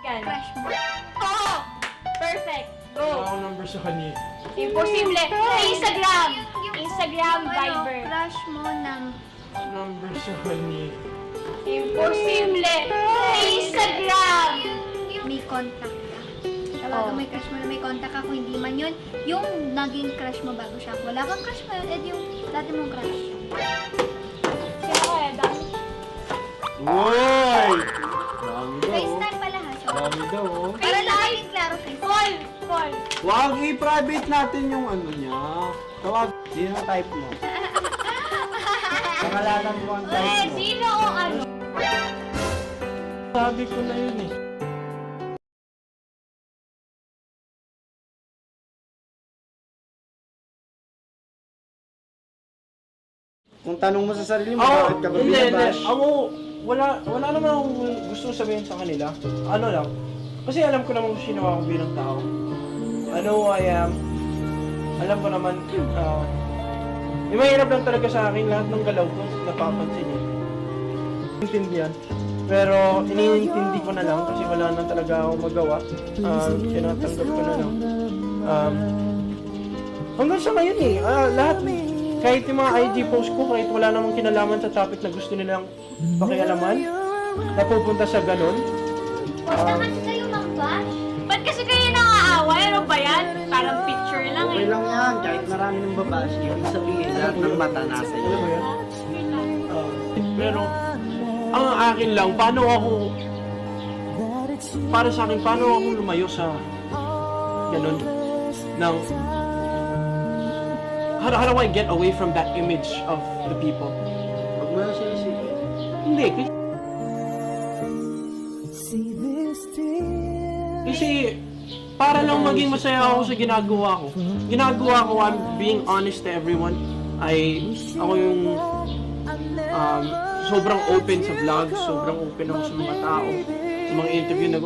Yan. Crush mo. Oo! Perfect! Go! Wala akong number sa kanya. Imposible! Sa Instagram! Yung Instagram, ano, Viber. crush mo ng... Number sa kanya. Imposible! Sa Instagram! May contact ka. Tawagan mo yung crush mo na may contact ka. Kung hindi man yun, yung naging crush mo bago siya. Wala kang crush ngayon, edi yung dati mong crush. Sino kaya? Dami. Uy! Dami daw. FaceTime pala ha. So, Dami daw. para laging klaro FaceTime. Call! Call! Wag i-private natin yung ano niya. Tawag, sino ang type mo? Pangalanan mo ang Eh, type mo. sino o ano? Sabi ko na yun eh. Kung tanong mo sa sarili mo, Ako, bakit ka ba hindi. binabash? Ako, wala naman akong gusto sabihin sa kanila. Ano lang. Kasi alam ko naman kung sino ako bilang tao. I know who I am. Alam ko naman, yung mahirap lang talaga sa akin, lahat ng galaw ko, napapansin niya. Intindihan. Pero iniintindi ko na lang kasi wala na talaga akong magawa. Tinatanggap ko na lang. Hanggang sa ngayon eh, lahat, kahit yung mga IG post ko, kahit wala namang kinalaman sa topic na gusto nilang pakialaman, napupunta sa ganun. Huwag naman kayo mag-bash. Ba't kasi kayo nang-aaway? Ano ba yan? Parang picture lang Okay eh. lang yan, kahit marami ng babash, ibig sabihin lahat ng mata nasa iyo. Alam mo yan? Pero, ang akin lang, para sa akin, paano ako lumayo sa ganun, ng, how do I get away from that image of the people? Huwag mo na siya isipin. Hindi, kasi para lang maging masaya ako sa ginagawa ko. I'm being honest to everyone. Ako yung sobrang open sa vlogs, sobrang open ako sa mga tao, sa mga interview na